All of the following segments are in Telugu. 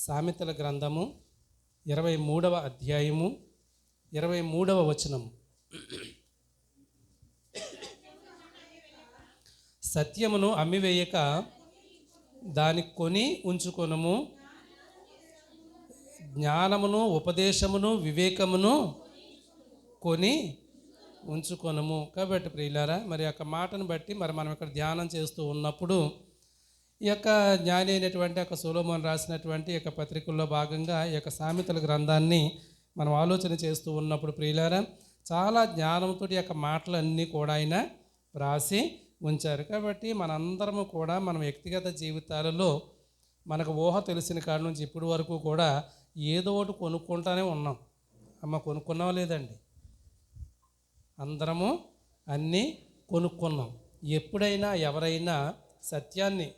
సామెతల గ్రంథము 23వ అధ్యాయము 23వ వచనము. సత్యమును అమ్మివేయక దాని కొని ఉంచుకొనుము, జ్ఞానమును ఉపదేశమును వివేకమును కొని ఉంచుకొనుము. కాబట్టి ప్రియులారా, మరి యొక్క మాటను బట్టి మనం ఇక్కడ ధ్యానం చేస్తూ ఉన్నప్పుడు ఈ యొక్క జ్ఞాని అయినటువంటి యొక్క సొలొమోను రాసినటువంటి యొక్క పత్రికల్లో భాగంగా ఈ యొక్క సామెతల గ్రంథాన్ని మనం ఆలోచన చేస్తూ ఉన్నప్పుడు ప్రియులారా, చాలా జ్ఞానంతో ఈ యొక్క మాటలన్నీ కూడా ఆయన రాసి ఉంచారు. కాబట్టి మనందరము కూడా మన వ్యక్తిగత జీవితాలలో మనకు ఊహ తెలిసిన కాడ నుంచి ఇప్పటి వరకు కూడా ఏదో ఒకటి కొనుక్కుంటానే ఉన్నాం. కొనుక్కున్నాం లేదండి? అందరము అన్నీ కొనుక్కున్నాం. ఎప్పుడైనా ఎవరైనా సత్యాన్ని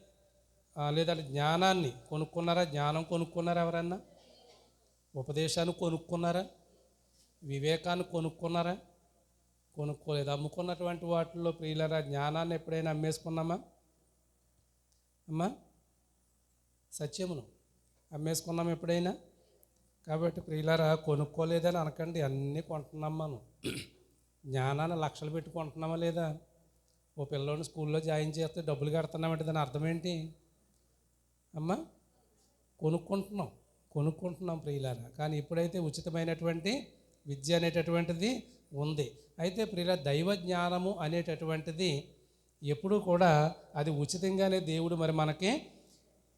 లేదంటే జ్ఞానాన్ని కొనుక్కున్నారా? జ్ఞానం కొనుక్కున్నారా? ఎవరన్నా ఉపదేశాన్ని కొనుక్కున్నారా? వివేకాన్ని కొనుక్కున్నారా? కొనుక్కోలేదు. అమ్ముకున్నటువంటి వాటిల్లో ప్రియులారా, జ్ఞానాన్ని ఎప్పుడైనా అమ్మేసుకున్నామా? సత్యమును అమ్మేసుకున్నాం ఎప్పుడైనా? కాబట్టి ప్రియులారా, కొనుక్కోలేదని అనకండి, అన్నీ కొంటున్నాం మనం. జ్ఞానాన్ని లక్షలు పెట్టి కొంటున్నామా లేదా? ఓ పిల్లోని స్కూల్లో జాయిన్ చేస్తే డబ్బులు కడుతున్నామంటే దాని అర్థం ఏంటి? కొనుక్కుంటున్నాం ప్రియులారా. కానీ ఇప్పుడైతే ఉచితమైనటువంటి విద్య అనేటటువంటిది ఉంది. అయితే ప్రియులారా, దైవ జ్ఞానము అనేటటువంటిది ఎప్పుడూ కూడా అది ఉచితంగానే దేవుడు మరి మనకి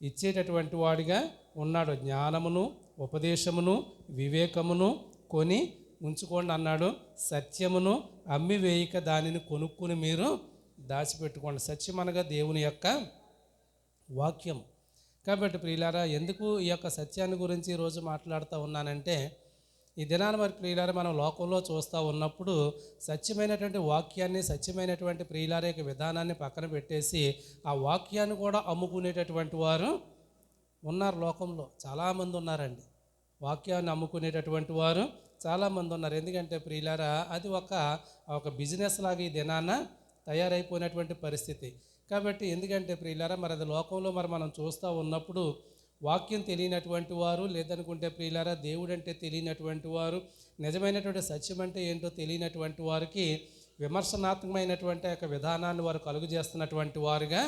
ఇచ్చేటటువంటి వాడిగా ఉన్నాడు. జ్ఞానమును ఉపదేశమును వివేకమును కొని ఉంచుకోండి అన్నాడు. సత్యమును అమ్మివేయక దానిని కొనుక్కుని మీరు దాచిపెట్టుకోండి. సత్యం అనగా దేవుని యొక్క వాక్యం. కాబట్టి ప్రియులారా, ఎందుకు ఈ యొక్క సత్యాన్ని గురించి ఈరోజు మాట్లాడుతూ ఉన్నానంటే, ఈ దినాన మరి ప్రియులారా, మనం లోకంలో చూస్తూ ఉన్నప్పుడు సత్యమైనటువంటి వాక్యాన్ని, సత్యమైనటువంటి ప్రియులార యొక్క విధానాన్ని పక్కన పెట్టేసి ఆ వాక్యాన్ని కూడా అమ్ముకునేటటువంటి వారు ఉన్నారు. లోకంలో చాలామంది ఉన్నారండి. వాక్యాన్ని అమ్ముకునేటటువంటి వారు చాలామంది ఉన్నారు. ఎందుకంటే ప్రియులారా, అది ఒక బిజినెస్ లాగా ఈ దినాన తయారైపోయినటువంటి పరిస్థితి. కాబట్టి ఎందుకంటే ప్రియులారా, మరి అది లోకంలో మనం చూస్తూ ఉన్నప్పుడు వాక్యం తెలియనటువంటి వారు, లేదనుకుంటే ప్రియులారా దేవుడు అంటే తెలియనటువంటి వారు, నిజమైనటువంటి సత్యం అంటే ఏంటో తెలియనటువంటి వారికి విమర్శనాత్మకమైనటువంటి యొక్క విధానాన్ని వారు కలుగు చేస్తున్నటువంటి వారుగా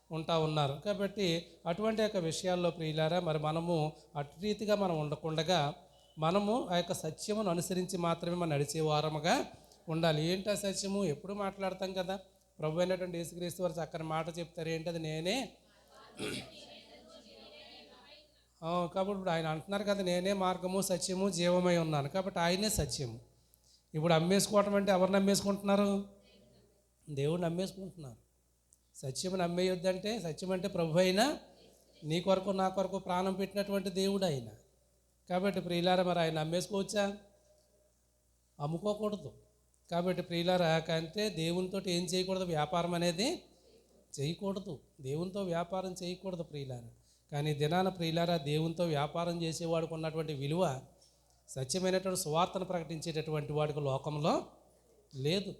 ఉంటా ఉన్నారు. కాబట్టి అటువంటి యొక్క విషయాల్లో ప్రియులారా, మరి మనము అటు రీతిగా మనం ఉండకుండగా మనము ఆ యొక్క సత్యమును అనుసరించి మాత్రమే మనం నడిచే వారముగా ఉండాలి. ఏంటి ఆ సత్యము? ఎప్పుడు మాట్లాడతాం కదా, ప్రభు అయినటువంటి యేసుక్రీస్తు వారు చక్కని మాట చెప్తారు. ఏంటది? నేనే. కాబట్టి ఇప్పుడు ఆయన అంటున్నారు కదా, నేనే మార్గము సత్యము జీవమై ఉన్నాను. కాబట్టి ఆయనే సత్యము. ఇప్పుడు అమ్మేసుకోవటం అంటే ఎవరిని అమ్మేసుకుంటున్నారు? దేవుడిని అమ్మేసుకుంటున్నారు. సత్యమును అమ్మేయొద్దంటే, సత్యం అంటే ప్రభు అయినా నీ కొరకు నా కొరకు ప్రాణం పెట్టినటువంటి దేవుడు ఆయన. కాబట్టి ప్రియులారా, మరి ఆయన అమ్మేసుకోవచ్చా? అమ్ముకోకూడదు. కాబట్టి ప్రియులారా, అంటే దేవునితో ఏం చేయకూడదు? వ్యాపారం అనేది చేయకూడదు. దేవునితో వ్యాపారం చేయకూడదు ప్రియులారా. కానీ దినాన ప్రియులారా, దేవునితో వ్యాపారం చేసేవాడికి ఉన్నటువంటి విలువ సత్యమైనటువంటి సువార్తను ప్రకటించేటటువంటి వాడికి లోకంలో లేదు,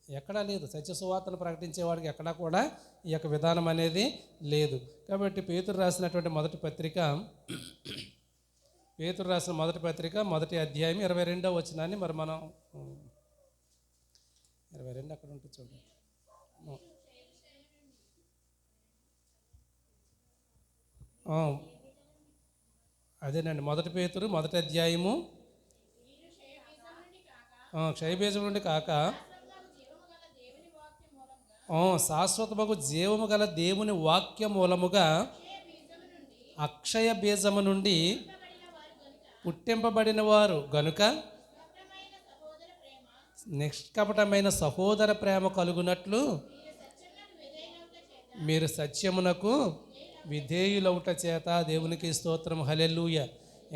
ఎక్కడా లేదు. సత్య సువార్తను ప్రకటించేవాడికి ఎక్కడా కూడా ఈ యొక్క విధానం అనేది లేదు. కాబట్టి పేతురు రాసినటువంటి మొదటి మొదటి అధ్యాయం 22వ వచనాన్ని మరి మనం 22 అక్కడ ఉంటుంది చూడండి. అదేనండి, మొదటి పేతురు మొదటి అధ్యాయము. క్షయబీజం నుండి కాక శాశ్వతమగు జీవము గల దేవుని వాక్య మూలముగా అక్షయ బీజము నుండి పుట్టింపబడిన వారు గనుక నిష్కపటమైన సహోదర ప్రేమ కలుగునట్లు మీరు సత్యమునకు విధేయులవుట చేత దేవునికి స్తోత్రం, హల్లెలూయా.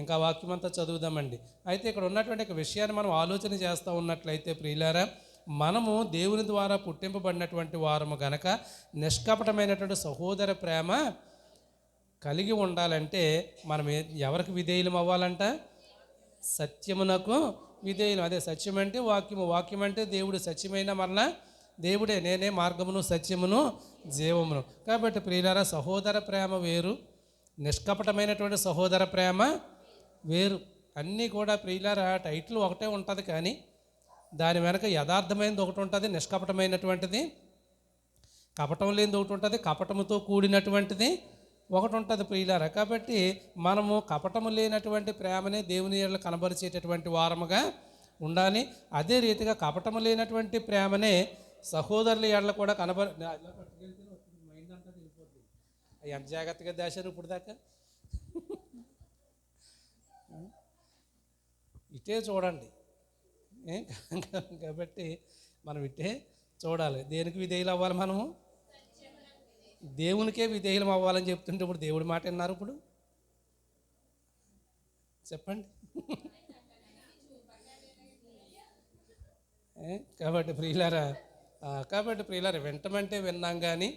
ఇంకా వాక్యం అంతా చదువుదామండి. అయితే ఇక్కడ ఉన్నటువంటి ఒక విషయాన్ని మనం ఆలోచన చేస్తూ ఉన్నట్లయితే ప్రియులారా, మనము దేవుని ద్వారా పుట్టింపబడినటువంటి వారము గనక నిష్కపటమైనటువంటి సహోదర ప్రేమ కలిగి ఉండాలంటే మనం ఎవరికి విధేయులం అవ్వాలంట? సత్యమునకు విధేయులం. అదే సత్యం అంటే వాక్యము, వాక్యం అంటే దేవుడు. సత్యమైన మరలా దేవుడే, నేనే మార్గమును సత్యమును జీవమును. కాబట్టి ప్రియులారా, సహోదర ప్రేమ వేరు, నిష్కపటమైనటువంటి సహోదర ప్రేమ వేరు. అన్నీ కూడా ప్రియులారా టైటిల్ ఒకటే ఉంటుంది, కానీ దాని వెనక యథార్థమైనది ఒకటి ఉంటుంది, నిష్కపటమైనటువంటిది, కపటం లేనిది ఒకటి ఉంటుంది, కపటముతో కూడినటువంటిది ఒకటి ఉంటుంది ప్రియులారా. కాబట్టి మనము కపటము లేనటువంటి ప్రేమనే దేవుని ఎడల కనబరిచేటటువంటి వారముగా ఉండాలి. అదే రీతిగా కపటము లేనటువంటి ప్రేమనే సహోదరుల ఎడల కూడా మైండ్ అంతా వెళ్ళిపోతుంది. ఎంత జాగ్రత్తగా దాశారు ఇప్పుడు దాకా. ఇటే చూడండి. కాబట్టి మనం ఇటే చూడాలి. దేనికి విధేయులు అవ్వాలి? మనము దేవునికే విధేయులం అవ్వాలని చెప్తుంటే ఇప్పుడు దేవుడి మాట విన్నారు. ఇప్పుడు చెప్పండి. కాబట్టి ప్రియులారా వింటమంటే విన్నాం, కానీ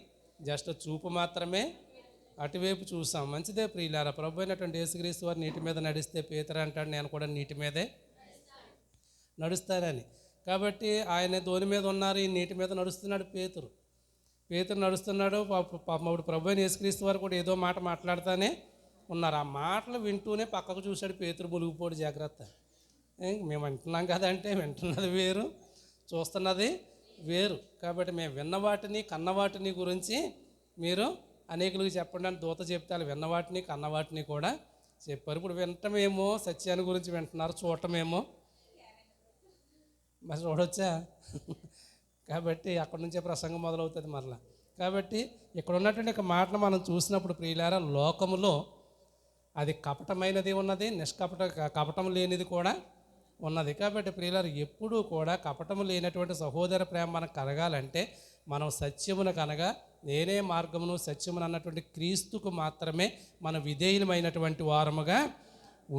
జస్ట్ చూపు మాత్రమే అటువైపు చూసాం. మంచిదే ప్రియులారా. ప్రభు అయినటువంటి యేసుక్రీస్తు వారు నీటి మీద నడిస్తే పేతురు అంటాడు, నేను కూడా నీటి మీదే నడుస్తానని. కాబట్టి ఆయన ధోని మీద ఉన్నారు, ఈ నీటి మీద నడుస్తున్నాడు పేతురు నడుస్తున్నాడు. అప్పుడు ప్రభు అయిన యేసుక్రీస్తు వారు కూడా ఏదో మాట మాట్లాడుతూనే ఉన్నారు. ఆ మాటలు వింటూనే పక్కకు చూశాడు పేతురు, మునిగిపోడు జాగ్రత్త. మేము వింటున్నాం కదంటే వింటున్నది వేరు, చూస్తున్నది వేరు. కాబట్టి మేము విన్నవాటిని కన్నవాటిని గురించి మీరు అనేకులకు చెప్పండి అని దూత చెప్తే విన్నవాటిని కన్నవాటిని కూడా చెప్పారు. ఇప్పుడు వింటమేమో సత్యాన్ని గురించి వింటున్నారు, చూడటమేమో మరి చూడవచ్చా? కాబట్టి అక్కడి నుంచే ప్రసంగం మొదలవుతుంది మరలా. కాబట్టి ఇక్కడ ఉన్నటువంటి ఒక మాటను మనం చూసినప్పుడు ప్రియులారా, లోకములో అది కపటమైనది ఉన్నది, కపటం లేనిది కూడా ఉన్నది. కాబట్టి ప్రియులారా, ఎప్పుడూ కూడా కపటము లేనటువంటి సహోదర ప్రేమ మనకు కలగాలంటే మనం సత్యమును కనగా నేనే మార్గమును సత్యమును అన్నటువంటి క్రీస్తుకు మాత్రమే మన విధేయులమైనటువంటి వారముగా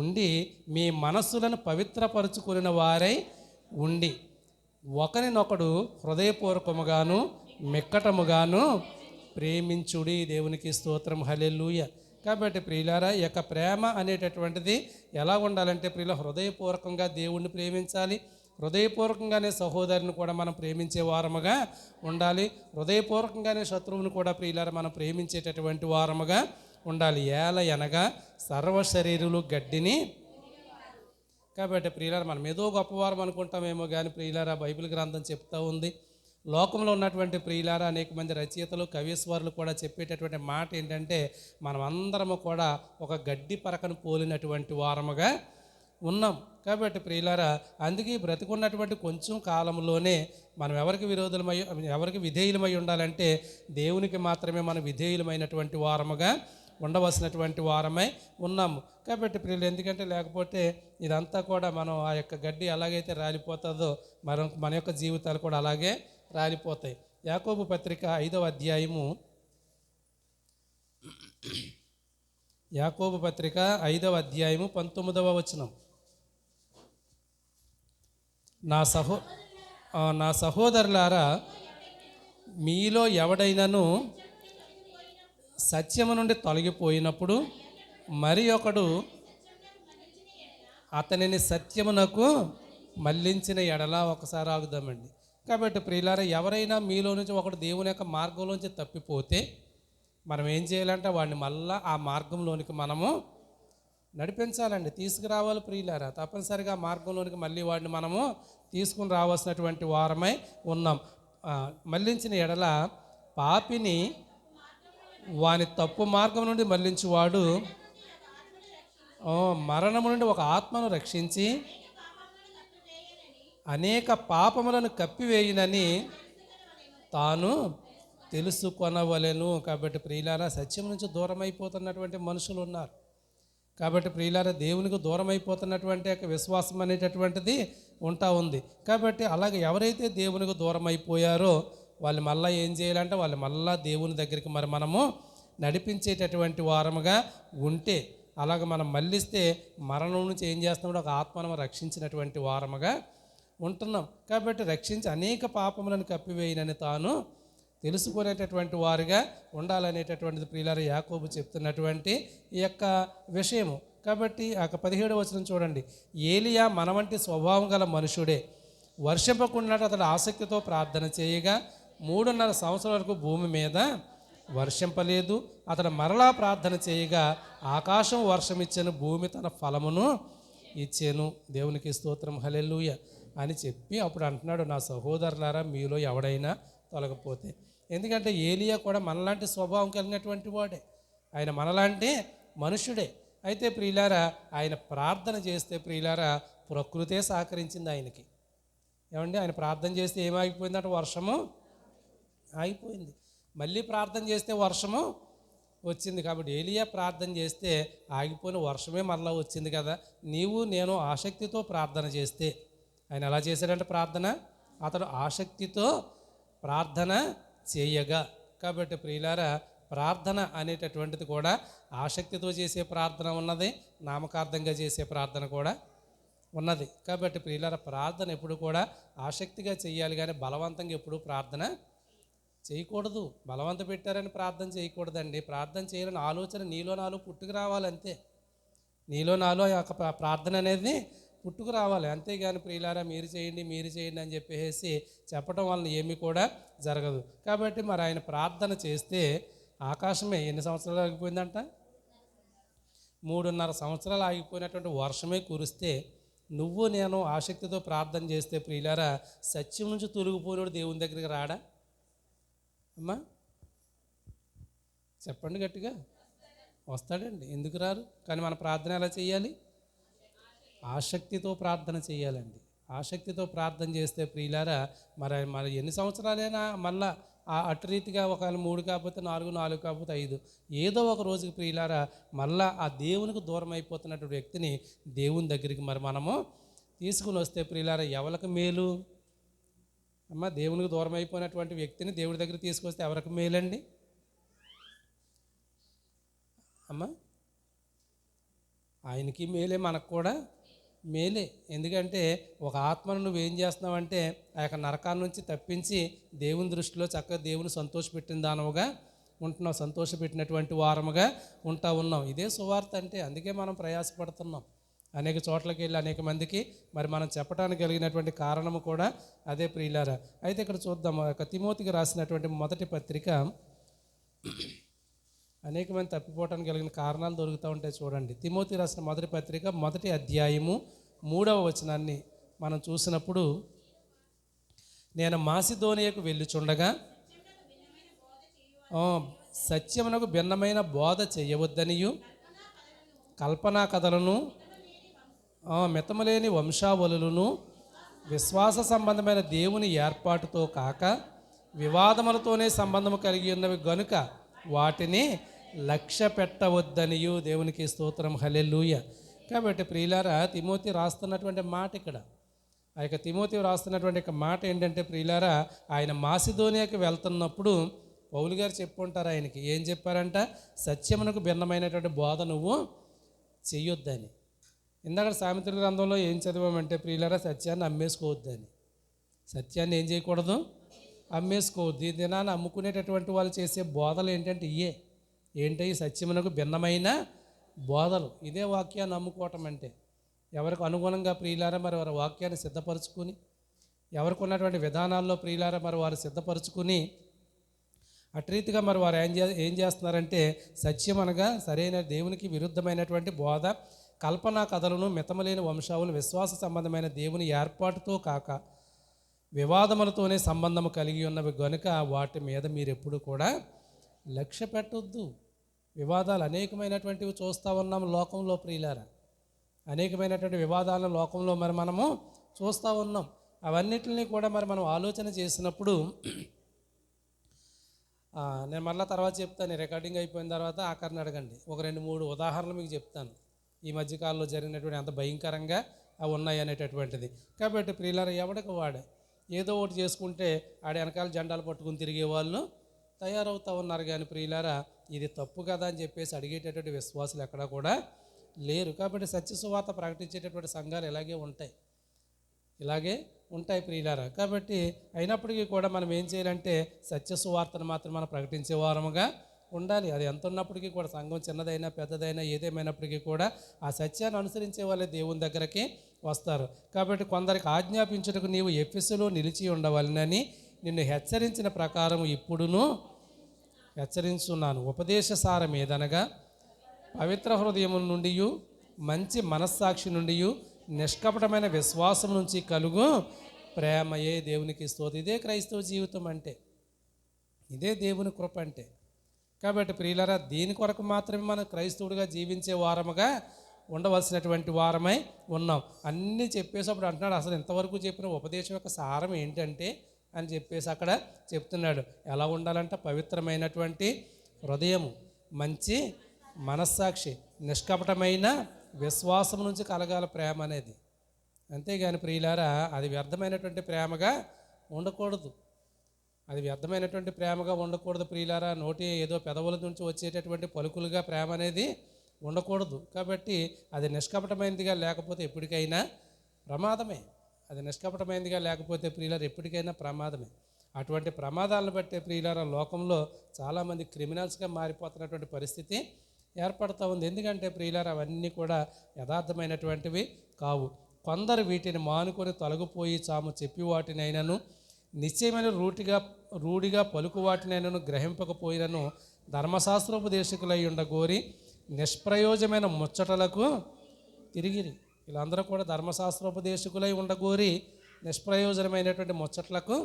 ఉండి మీ మనస్సులను పవిత్రపరుచుకుని వారై ఉండి ఒకరినొకడు హృదయపూర్వకముగాను మిక్కటముగాను ప్రేమించుడి. దేవునికి స్తోత్రం, హల్లెలూయా. కాబట్టి ప్రియులారా, ఈ యొక్క ప్రేమ అనేటటువంటిది ఎలా ఉండాలంటే ప్రియుల హృదయపూర్వకంగా దేవుణ్ణి ప్రేమించాలి, హృదయపూర్వకంగానే సహోదరుని కూడా మనం ప్రేమించే వారముగా ఉండాలి, హృదయపూర్వకంగానే శత్రువుని కూడా ప్రియులారా మనం ప్రేమించేటటువంటి వారముగా ఉండాలి. ఏలయనగా సర్వ శరీరులు గడ్డిని. కాబట్టి ప్రియులారా, మనం ఏదో గొప్పవారం అనుకుంటామేమో కానీ ప్రియులారా, బైబిల్ గ్రంథం చెప్తూ ఉంది, లోకంలో ఉన్నటువంటి ప్రియులారా అనేక మంది రచయితలు కవీశ్వరులు కూడా చెప్పేటటువంటి మాట ఏంటంటే మనం అందరము కూడా ఒక గడ్డి పరకను పోలినటువంటి వారముగా ఉన్నాం. కాబట్టి ప్రియులారా, అందుకే బ్రతికున్నటువంటి కొంచెం కాలంలోనే మనం ఎవరికి విధేయులమై ఉండాలంటే దేవునికి మాత్రమే మనం విధేయులమైనటువంటి వారముగా ఉండవలసినటువంటి వారమై ఉన్నాము. కాబట్టి ప్రియులు, ఎందుకంటే లేకపోతే ఇదంతా కూడా మనం ఆ యొక్క గడ్డి ఎలాగైతే రాలిపోతుందో మన యొక్క జీవితాలు కూడా అలాగే రాలిపోతాయి. యాకోబు పత్రిక 5వ అధ్యాయము 19వ వచనం. నా సహోదరులారా, మీలో ఎవడైనాను సత్యము నుండి తొలగిపోయినప్పుడు మరి ఒకడు అతనిని సత్యమునకు మళ్ళించిన ఎడల. ఒకసారి ఆగుదామండి. కాబట్టి ప్రియులారా, ఎవరైనా మీలో నుంచి ఒకడు దేవుని యొక్క మార్గంలోంచి తప్పిపోతే మనం ఏం చేయాలంటే వాడిని మళ్ళా ఆ మార్గంలోనికి మనము నడిపించాలండి, తీసుకురావాలి ప్రియులారా. తప్పనిసరిగా ఆ మార్గంలోనికి మళ్ళీ వాడిని మనము తీసుకుని రావాల్సినటువంటి వారమై ఉన్నాం. మళ్ళించిన ఎడల పాపిని వాని తప్పు మార్గం నుండి మళ్ళించువాడు మరణము నుండి ఒక ఆత్మను రక్షించి అనేక పాపములను కప్పివేయునని తాను తెలుసుకొనవలెను. కాబట్టి ప్రియులారా, సత్యం నుంచి దూరం అయిపోతున్నటువంటి మనుషులు ఉన్నారు. కాబట్టి ప్రియులారా, దేవునికి దూరం అయిపోతున్నటువంటి యొక్క విశ్వాసం అనేటటువంటిది ఉంటా ఉంది. కాబట్టి అలాగే ఎవరైతే దేవునికి దూరం అయిపోయారో వాళ్ళు మళ్ళీ ఏం చేయాలంటే వాళ్ళు మళ్ళీ దేవుని దగ్గరికి మనము నడిపించేటటువంటి వారముగా ఉంటే, అలాగ మనం మళ్ళిస్తే మరణం నుంచి ఏం చేస్తున్నాడు, ఒక ఆత్మను రక్షించినటువంటి వారముగా ఉంటున్నాం. కాబట్టి రక్షించి అనేక పాపములను కప్పివేయనని తాను తెలుసుకునేటటువంటి వారుగా ఉండాలనేటటువంటిది ప్రియులారా యాకోబు చెప్తున్నటువంటి ఈ యొక్క విషయము. కాబట్టి ఆ 17వ వచనం చూడండి. ఏలియా మన వంటి స్వభావం గల మనుషుడే. వర్షింపకుండా అతడు ఆసక్తితో ప్రార్థన చేయగా 3.5 సంవత్సరాల వరకు భూమి మీద వర్షింపలేదు. అతడు మరలా ప్రార్థన చేయగా ఆకాశం వర్షమిచ్చెను, భూమి తన ఫలమును ఇచ్చాను. దేవునికి స్తోత్రం, హల్లెలూయా అని చెప్పి అప్పుడు అంటున్నాడు, నా సహోదరులారా మీలో ఎవడైనా తొలగపోతే. ఎందుకంటే ఏలియా కూడా మనలాంటి స్వభావం కలిగినటువంటి వాడే, ఆయన మనలాంటి మనుషుడే. అయితే ప్రియులారా ఆయన ప్రార్థన చేస్తే ప్రియులారా ప్రకృతే సహకరించింది ఆయనకి. ఏమండి, ఆయన ప్రార్థన చేస్తే ఏమాగిపోయిందంటే వర్షము ఆగిపోయింది. మళ్ళీ ప్రార్థన చేస్తే వర్షము వచ్చింది. కాబట్టి ఏలియా ప్రార్థన చేస్తే ఆగిపోయిన వర్షమే మరలా వచ్చింది కదా. నీవు నేను ఆసక్తితో ప్రార్థన చేస్తే, ఆయన ఎలా చేశాడంటే ప్రార్థన, అతడు ఆసక్తితో ప్రార్థన చేయగా. కాబట్టి ప్రియులారా ప్రార్థన అనేటటువంటిది కూడా ఆసక్తితో చేసే ప్రార్థన ఉన్నది, నామకార్థంగా చేసే ప్రార్థన కూడా ఉన్నది. కాబట్టి ప్రియులారా ప్రార్థన ఎప్పుడు కూడా ఆసక్తిగా చేయాలి, కానీ బలవంతంగా ఎప్పుడు ప్రార్థన చేయకూడదు. బలవంత పెట్టారని ప్రార్థన చేయకూడదండి. ప్రార్థన చేయాలని ఆలోచన నీలో నాలో పుట్టుకు రావాలంతే. నీలో నాలో యొక్క ప్రార్థన అనేది పుట్టుకు రావాలి. అంతేగాని ప్రియులారా మీరు చేయండి అని చెప్పేసి చెప్పడం వలన ఏమీ కూడా జరగదు. కాబట్టి మరి ఆయన ప్రార్థన చేస్తే ఆకాశమే ఎన్ని సంవత్సరాలు ఆగిపోయిందంట? 3.5 సంవత్సరాలు ఆగిపోయినటువంటి వర్షమే కురిస్తే నువ్వు నేను ఆసక్తితో ప్రార్థన చేస్తే ప్రియులారా సత్యం నుంచి తొలగిపోయినోడు దేవుని దగ్గరికి రాడా అమ్మా? చెప్పండి గట్టిగా. వస్తాడండి, ఎందుకు రారు? కానీ మన ప్రార్థన ఎలా చేయాలి? ఆసక్తితో ప్రార్థన చేయాలండి. ఆసక్తితో ప్రార్థన చేస్తే ప్రియులారా మరి ఎన్ని సంవత్సరాలైనా మళ్ళా అటు రీతిగా ఒకవేళ 3 కాకపోతే 4 కాకపోతే 5 ఏదో ఒక రోజుకి ప్రియులారా మళ్ళా ఆ దేవునికి దూరం అయిపోతున్నటువంటి వ్యక్తిని దేవుని దగ్గరికి మరి మనము తీసుకుని వస్తే ప్రియులారా ఎవరికి మేలు అమ్మ? దేవునికి దూరం అయిపోయినటువంటి వ్యక్తిని దేవుడి దగ్గర తీసుకొస్తే ఎవరికి మేలండి అమ్మ? ఆయనకి మేలే, మనకు కూడా మేలే. ఎందుకంటే ఒక ఆత్మను నువ్వేం చేస్తున్నావంటే ఆ యొక్క నరకాన్ని నుంచి తప్పించి దేవుని దృష్టిలో చక్కగా దేవుని సంతోషపెట్టిన దానవుగా ఉంటున్నాం, సంతోషపెట్టినటువంటి వారముగా ఉన్నాం. ఇదే సువార్త అంటే. అందుకే మనం ప్రయాసపడుతున్నాం. అనేక చోట్లకి వెళ్ళి అనేక మందికి మరి మనం చెప్పడానికి కలిగినటువంటి కారణము కూడా అదే ప్రియులారా. అయితే ఇక్కడ చూద్దాం, తిమోతికి రాసినటువంటి మొదటి పత్రిక. అనేక మంది తప్పిపోవటానికి కలిగిన కారణాలు దొరుకుతూ ఉంటాయి. చూడండి, తిమోతి రాసిన మొదటి పత్రిక 1వ అధ్యాయము 3వ వచనాన్ని మనం చూసినప్పుడు, నేను మాసిదోనియకు వెళ్ళుచుండగా సత్యమునకు భిన్నమైన బోధ చేయవద్దనియు కల్పనా కథలను మితములేని వంశావళులను విశ్వాస సంబంధమైన దేవుని ఏర్పాటుతో కాక వివాదములతోనే సంబంధము కలిగి ఉన్నవి గనుక వాటిని లక్ష్య పెట్టవద్దనియు. దేవునికి స్తోత్రం, హల్లెలూయా. కాబట్టి ప్రియులారా తిమోతి రాస్తున్నటువంటి మాట ఇక్కడ, ఆ యొక్క తిమోతి రాస్తున్నటువంటి మాట ఏంటంటే ప్రియులారా ఆయన మాసిదోనియాకి వెళ్తున్నప్పుడు పౌలు గారు చెప్పుంటారు ఆయనకి. ఏం చెప్పారంట? సత్యమునకు భిన్నమైనటువంటి బోధ నువ్వు చెయ్యొద్దని. ఇందాక సామెతల గ్రంథంలో ఏం చదివామంటే ప్రియులారా సత్యాన్ని అమ్మేసుకోవద్దని. సత్యాన్ని ఏం చేయకూడదు? అమ్మేసుకోవద్దు. ఈ దినాన్ని అమ్ముకునేటటువంటి వాళ్ళు చేసే బోధలు ఏంటంటే ఏంటి? సత్యమునకు భిన్నమైన బోధలు. ఇదే వాక్యాన్ని అమ్ముకోవటం అంటే. ఎవరికి అనుగుణంగా ప్రియులారా మరి వారి వాక్యాన్ని సిద్ధపరచుకుని, ఎవరికి ఉన్నటువంటి విధానాల్లో ప్రియులారా మరి వారు సిద్ధపరచుకుని అటు రీతిగా మరి వారు ఏం చేస్తున్నారంటే సత్యం అనగా సరైన దేవునికి విరుద్ధమైనటువంటి బోధ, కల్పనా కథలను మితమలేని వంశావళులు విశ్వాస సంబంధమైన దేవుని ఏర్పాటుతో కాక వివాదములతోనే సంబంధము కలిగి ఉన్నవి గనుక వాటి మీద మీరు ఎప్పుడు కూడా లక్ష్య పెట్టొద్దు. వివాదాలు అనేకమైనటువంటివి చూస్తూ ఉన్నాం లోకంలో ప్రియులారా. అనేకమైనటువంటి వివాదాలను లోకంలో మరి మనము చూస్తూ ఉన్నాం. అవన్నిటిని కూడా మరి మనం ఆలోచన చేసినప్పుడు నేను మళ్ళీ తర్వాత చెప్తాను. రికార్డింగ్ అయిపోయిన తర్వాత ఆఖరిని అడగండి. ఒక 2-3 ఉదాహరణలు మీకు చెప్తాను ఈ మధ్యకాలంలో జరిగినటువంటి అంత భయంకరంగా అవి ఉన్నాయి అనేటటువంటిది. కాబట్టి ప్రియులారా ఎవడికి వాడే ఏదో ఒకటి చేసుకుంటే ఆడ వెనకాల జెండాలు పట్టుకుని తిరిగే వాళ్ళు తయారవుతూ ఉన్నారు. కానీ ప్రియులారా ఇది తప్పు కదా అని చెప్పేసి అడిగేటటువంటి విశ్వాసులు ఎక్కడా కూడా లేరు. కాబట్టి సత్యసువార్త ప్రకటించేటటువంటి సంఘాలు ఇలాగే ఉంటాయి ప్రియులారా. కాబట్టి అయినప్పటికీ కూడా మనం ఏం చేయాలంటే సత్యసువార్తను మాత్రం మనం ప్రకటించే వారముగా ఉండాలి. అది ఎంత ఉన్నప్పటికీ కూడా సంఘం చిన్నదైనా పెద్దదైనా ఏదేమైనప్పటికీ కూడా ఆ సత్యాన్ని అనుసరించే వాళ్ళే దేవుని దగ్గరికి వస్తారు. కాబట్టి కొందరికి ఆజ్ఞాపించుటకు నీవు ఎఫెసులో నిలిచి ఉండవలనని నిన్ను హెచ్చరించిన ప్రకారం ఇప్పుడును హెచ్చరించున్నాను. ఉపదేశ సారం ఏదనగా పవిత్ర హృదయం నుండి, మంచి మనస్సాక్షి నుండి, నిష్కపటమైన విశ్వాసం నుంచి కలుగు ప్రేమయే దేవునికి స్తోత్రం. ఇదే క్రైస్తవ జీవితం అంటే, ఇదే దేవుని కృప అంటే. కాబట్టి ప్రియులారా, దీని కొరకు మాత్రమే మనం క్రైస్తవుడిగా జీవించే వారముగా ఉండవలసినటువంటి వారమై ఉన్నాం. అన్నీ చెప్పేసప్పుడు అంటున్నాడు, అసలు ఇంతవరకు చెప్పిన ఉపదేశం యొక్క సారం ఏంటంటే అని చెప్పేసి అక్కడ చెప్తున్నాడు. ఎలా ఉండాలంటే పవిత్రమైనటువంటి హృదయము, మంచి మనస్సాక్షి, నిష్కపటమైన విశ్వాసం నుంచి కలగాల ప్రేమ అనేది. అంతేగాని ప్రియులారా, అది వ్యర్థమైనటువంటి ప్రేమగా ఉండకూడదు. అది వ్యర్థమైనటువంటి ప్రేమగా ఉండకూడదు ప్రియులారా. నోటి ఏదో పెదవుల నుంచి వచ్చేటటువంటి పలుకులుగా ప్రేమ అనేది ఉండకూడదు. కాబట్టి అది నిష్కపటమైనదిగా లేకపోతే ఎప్పటికైనా ప్రమాదమే. అది నిష్కపటమైనదిగా లేకపోతే ప్రియులారా ఎప్పటికైనా ప్రమాదమే. అటువంటి ప్రమాదాలను బట్టే ప్రియులారా లోకంలో చాలామంది క్రిమినల్స్గా మారిపోతున్నటువంటి పరిస్థితి ఏర్పడుతూ ఉంది. ఎందుకంటే ప్రియులారా అవన్నీ కూడా యథార్థమైనటువంటివి కావు. కొందరు వీటిని మానుకొని తొలగిపోయి తాము చెప్పి వాటినైనను నిశ్చయమైన రూఢిగా పలుకు వాటినైనను గ్రహింపకపోయినను ధర్మశాస్త్రోపదేశకులై ఉండగోరి నిష్ప్రయోజమైన ముచ్చటలకు తిరిగిరి. వీళ్ళందరూ కూడా ధర్మశాస్త్రోపదేశకులై ఉండగోరి నిష్ప్రయోజనమైనటువంటి ముచ్చట్లకు,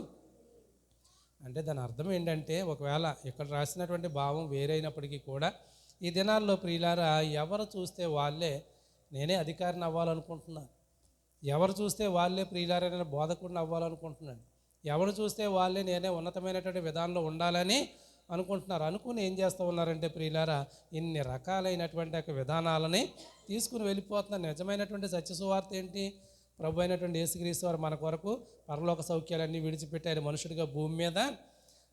అంటే దాని అర్థం ఏంటంటే, ఒకవేళ ఇక్కడ రాసినటువంటి భావం వేరైనప్పటికీ కూడా ఈ దినాల్లో ప్రియులారా ఎవరు చూస్తే వాళ్ళే నేనే అధికారిని అవ్వాలనుకుంటున్నాను, ఎవరు చూస్తే వాళ్ళే ప్రియులారా నేను బోధకుడిని అవ్వాలనుకుంటున్నాను, ఎవరు చూస్తే వాళ్ళే నేనే ఉన్నతమైనటువంటి విధానంలో ఉండాలని అనుకుంటున్నారు. అనుకుని ఏం చేస్తూ ఉన్నారంటే ప్రియులారా ఇన్ని రకాలైనటువంటి యొక్క విధానాలని తీసుకుని వెళ్ళిపోతున్నారు. నిజమైనటువంటి సత్యసువార్త ఏంటి? ప్రభు అయినటువంటి యేసుక్రీస్తు వారు మన కొరకు పరలోక సౌఖ్యాలన్నీ విడిచిపెట్టి ఆయన మనుషుడిగా భూమి మీద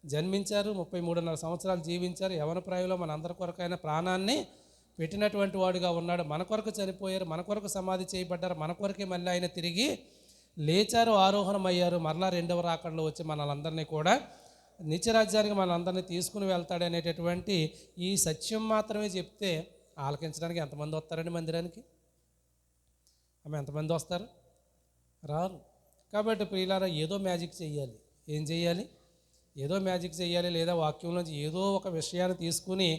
జన్మించారు. 33.5 సంవత్సరాలు జీవించారు. యవన ప్రాయంలో మన అందరి కొరకు ఆయన ప్రాణాన్ని పెట్టినటువంటి వాడుగా ఉన్నాడు. మన కొరకు చనిపోయారు, మన కొరకు సమాధి చేయబడ్డారు, మన కొరకే మళ్ళీ ఆయన తిరిగి లేచారు, ఆరోహణమయ్యారు. మరలా రెండవ రాకడలో వచ్చి మనలందరినీ కూడా నిత్యరాజ్యానికి మనందరినీ తీసుకుని వెళ్తాడనేటటువంటి ఈ సత్యం మాత్రమే చెప్తే ఆలకించడానికి ఎంతమంది వస్తారండి మందిరానికి? ఆమె ఎంతమంది వస్తారు? రారు. కాబట్టి ప్రియులారా ఏదో మ్యాజిక్ చేయాలి. ఏం చేయాలి? ఏదో మ్యాజిక్ చేయాలి, లేదా వాక్యం నుంచి ఏదో ఒక విషయాన్ని తీసుకుని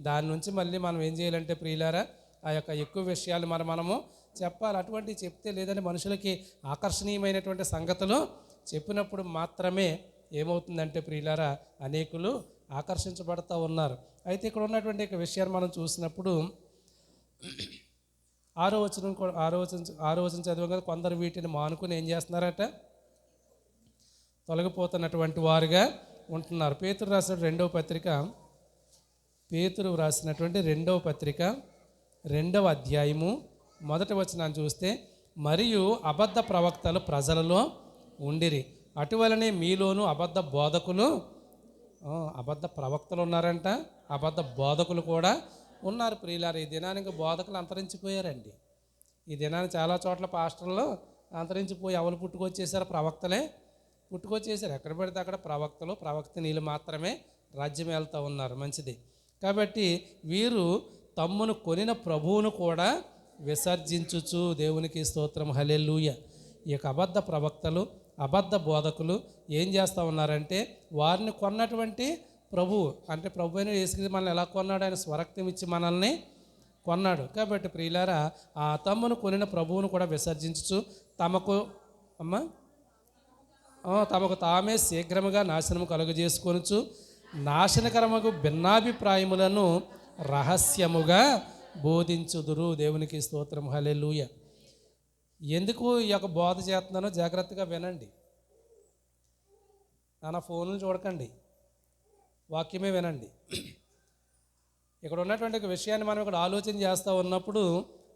దాని నుంచి మళ్ళీ మనం ఏం చేయాలంటే ప్రియులారా ఆ యొక్క ఎక్కువ విషయాలు మనము చెప్పాలి. అటువంటివి చెప్తే, లేదంటే మనుషులకి ఆకర్షణీయమైనటువంటి సంగతులు చెప్పినప్పుడు మాత్రమే ఏమవుతుందంటే ప్రియులారా అనేకులు ఆకర్షించబడుతూ ఉన్నారు. అయితే ఇక్కడ ఉన్నటువంటి విషయాన్ని మనం చూసినప్పుడు 6వ వచనం చదివాం కదా. కొందరు వీటిని మానుకుని ఏం చేస్తున్నారట? తొలగిపోతున్నటువంటి వారుగా ఉంటున్నారు. పేతురు రాసినటువంటి రెండవ పత్రిక 2వ అధ్యాయము 1వ వచనాన్ని చూస్తే, మరియు అబద్ధ ప్రవక్తలు ప్రజలలో ఉండిరి, అటువలనే మీలోనూ అబద్ధ ప్రవక్తలు ఉన్నారంట, అబద్ధ బోధకులు కూడా ఉన్నారు. ప్రియులారు ఈ దినానికి బోధకులు అంతరించిపోయారండి. ఈ దినానికి చాలా చోట్ల పాస్టర్లు అంతరించిపోయి ఎవరు పుట్టుకొచ్చేసారు? ప్రవక్తలే పుట్టుకొచ్చేసారు. ఎక్కడ పడితే అక్కడ ప్రవక్తనీలు మాత్రమే రాజ్యం వెళ్తూ ఉన్నారు. మంచిది. కాబట్టి వీరు తమ్మును కొనిన ప్రభువును కూడా విసర్జించుచు, దేవునికి స్తోత్రం, హల్లెలూయా. ఈ యొక్క అబద్ధ ప్రవక్తలు, అబద్ధ బోధకులు ఏం చేస్తూ ఉన్నారంటే వారిని కొన్నటువంటి ప్రభువు, అంటే ప్రభు అయిన యేసుక్రీస్తు మనల్ని ఎలా కొన్నాడు? ఆయన స్వరక్తం ఇచ్చి మనల్ని కొన్నాడు. కాబట్టి ప్రియులారా ఆ తమ్మును కొనిన ప్రభువును కూడా విసర్జించుచు తమకు తామే శీఘ్రముగా నాశనము కలుగజేసుకొనుచు నాశనకరముకు భిన్నాభిప్రాయములను రహస్యముగా బోధించుదురు. దేవునికి స్తోత్రం, హల్లెలూయా. ఎందుకు ఈ యొక్క బోధ చేస్తున్నానో జాగ్రత్తగా వినండి. నా ఫోన్లు చూడకండి, వాక్యమే వినండి. ఇక్కడ ఉన్నటువంటి ఒక విషయాన్ని మనం ఇక్కడ ఆలోచన చేస్తూ ఉన్నప్పుడు